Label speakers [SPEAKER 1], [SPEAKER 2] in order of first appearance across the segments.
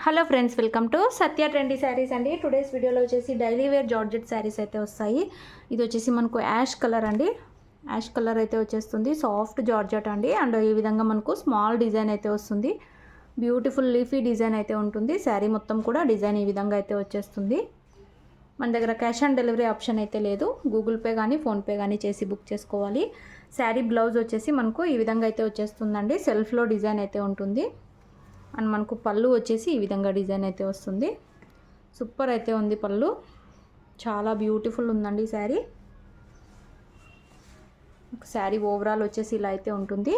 [SPEAKER 1] Hello friends, welcome to Satya trendy saris అండి. Today's వీడియోలో వచ్చేసి డైలీ వేర్ జార్జెట్ శారీస్ అయితే వస్తాయి. ఇది వచ్చేసి మనకు యాష్ కలర్ అండి. యాష్ కలర్ అయితే వచ్చేస్తుంది. సాఫ్ట్ జార్జెట్ అండి. అండ్ ఈ విధంగా మనకు స్మాల్ డిజైన్ అయితే వస్తుంది. బ్యూటిఫుల్ లీఫీ డిజైన్ అయితే ఉంటుంది. శారీ మొత్తం కూడా డిజైన్ ఈ విధంగా అయితే వచ్చేస్తుంది. మన దగ్గర క్యాష్ ఆన్ డెలివరీ ఆప్షన్ అయితే లేదు. గూగుల్ పే కానీ ఫోన్పే కానీ చేసి బుక్ చేసుకోవాలి. శారీ బ్లౌజ్ వచ్చేసి మనకు ఈ విధంగా అయితే వచ్చేస్తుందండి. సెల్ఫ్లో డిజైన్ అయితే ఉంటుంది. అండ్ మనకు పళ్ళు వచ్చేసి ఈ విధంగా డిజైన్ అయితే వస్తుంది. సూపర్ అయితే ఉంది పళ్ళు, చాలా బ్యూటిఫుల్ ఉందండి శారీ. శారీ ఓవరాల్ వచ్చేసి ఇలా అయితే ఉంటుంది.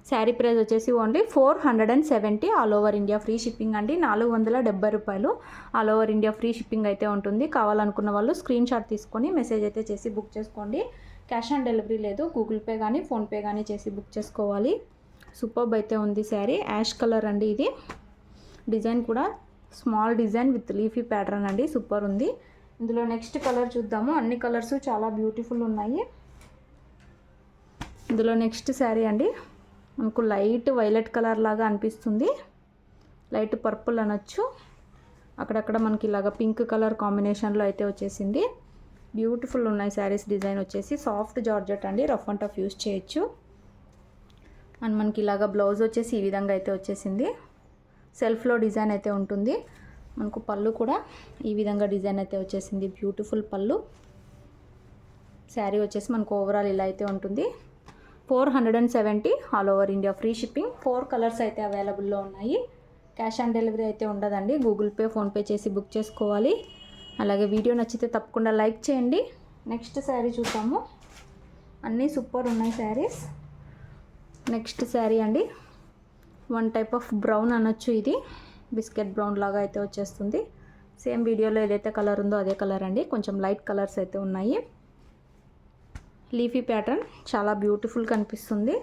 [SPEAKER 1] శారీ ప్రైస్ వచ్చేసి only 470 all over India free shipping అండి. 470 రూపాయలు all over India free shipping అయితే ఉంటుంది. కావాలనుకున్న వాళ్ళు స్క్రీన్ షాట్ తీసుకొని మెసేజ్ అయితే చేసి బుక్ చేసుకోండి. క్యాష్ ఆన్ డెలివరీ లేదు. గూగుల్ పే కానీ ఫోన్పే కానీ చేసి బుక్ చేసుకోవాలి. సూపర్బ్ అయితే ఉంది శారీ. యాష్ కలర్ అండి. ఇది డిజైన్ కూడా small design with leafy pattern అండి. సూపర్ ఉంది. ఇందులో నెక్స్ట్ కలర్ చూద్దాము. అన్ని కలర్స్ చాలా బ్యూటిఫుల్ ఉన్నాయి. ఇందులో నెక్స్ట్ శారీ అండి. మనకు లైట్ వైలెట్ కలర్ లాగా అనిపిస్తుంది. లైట్ పర్పుల్ అనొచ్చు. అక్కడక్కడ మనకి ఇలాగ పింక్ కలర్ కాంబినేషన్లో అయితే వచ్చేసింది. బ్యూటిఫుల్ ఉన్నాయి శారీస్. డిజైన్ వచ్చేసి సాఫ్ట్ జార్జెట్ అండి. రఫ్ అండ్ టఫ్ యూస్ చేయొచ్చు. అండ్ మనకి ఇలాగ బ్లౌజ్ వచ్చేసి ఈ విధంగా అయితే వచ్చేసింది. సెల్ఫ్లో డిజైన్ అయితే ఉంటుంది. మనకు పళ్ళు కూడా ఈ విధంగా డిజైన్ అయితే వచ్చేసింది. బ్యూటిఫుల్ పళ్ళు. శారీ వచ్చేసి మనకు ఓవరాల్ ఇలా అయితే ఉంటుంది. 470 all over India free shipping. 4 colours అయితే అవైలబుల్లో ఉన్నాయి. క్యాష్ ఆన్ డెలివరీ అయితే ఉండదండి. గూగుల్ పే ఫోన్పే చేసి బుక్ చేసుకోవాలి. అలాగే వీడియో నచ్చితే తప్పకుండా లైక్ చేయండి. నెక్స్ట్ శారీ చూద్దాము. అన్నీ సూపర్ ఉన్నాయి శారీస్. నెక్స్ట్ శారీ అండి. వన్ టైప్ ఆఫ్ బ్రౌన్ అనొచ్చు. ఇది బిస్కెట్ బ్రౌన్ లాగా అయితే వచ్చేస్తుంది. సేమ్ వీడియోలో ఏదైతే కలర్ ఉందో అదే కలర్ అండి. కొంచెం లైట్ కలర్స్ అయితే ఉన్నాయి. లీఫీ ప్యాటర్న్ చాలా బ్యూటిఫుల్ కనిపిస్తుంది.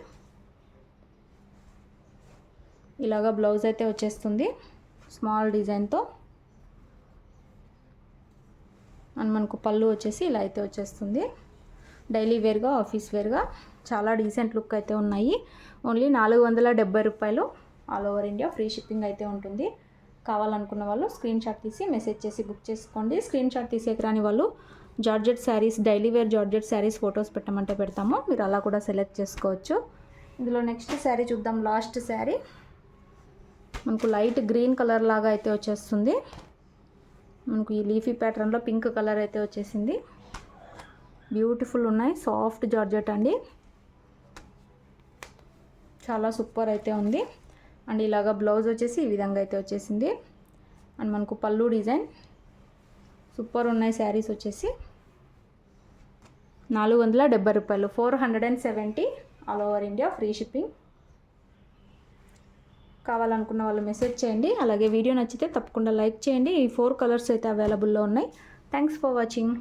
[SPEAKER 1] ఇలాగా బ్లౌజ్ అయితే వచ్చేస్తుంది స్మాల్ డిజైన్తో. అండ్ మనకు పళ్ళు వచ్చేసి ఇలా అయితే వచ్చేస్తుంది. డైలీ వేర్గా, ఆఫీస్ వేర్గా చాలా డీసెంట్ లుక్ అయితే ఉన్నాయి. ఓన్లీ 470 రూపాయలు all over India free shipping అయితే ఉంటుంది. కావాలనుకున్న వాళ్ళు స్క్రీన్ షాట్ తీసి మెసేజ్ చేసి బుక్ చేసుకోండి. స్క్రీన్ షాట్ తీసేకి వాళ్ళు georgette sarees, daily wear georgette sarees photos పెట్టమంటే పెడతాము. మీరు అలా కూడా సెలెక్ట్ చేసుకోవచ్చు. ఇందులో నెక్స్ట్ శారీ చూద్దాం. లాస్ట్ శారీ మనకు లైట్ గ్రీన్ కలర్ లాగా అయితే వచ్చేస్తుంది. మనకు ఈ లీఫీ ప్యాటర్న్లో పింక్ కలర్ అయితే వచ్చేసింది. బ్యూటిఫుల్ ఉన్నాయి. సాఫ్ట్ జార్జెట్ అండి. చాలా సూపర్ అయితే ఉంది. అండ్ ఇలాగా బ్లౌజ్ వచ్చేసి ఈ విధంగా అయితే వచ్చేసింది. అండ్ మనకు పళ్ళు డిజైన్ సూపర్ ఉన్నాయి. శారీస్ వచ్చేసి 470 రూపాయలు. 470 all over India free shipping. కావాలనుకున్న వాళ్ళు మెసేజ్ చేయండి. అలాగే వీడియో నచ్చితే తప్పకుండా లైక్ చేయండి. ఈ 4 కలర్స్ అయితే అవైలబుల్లో ఉన్నాయి. Thanks for watching.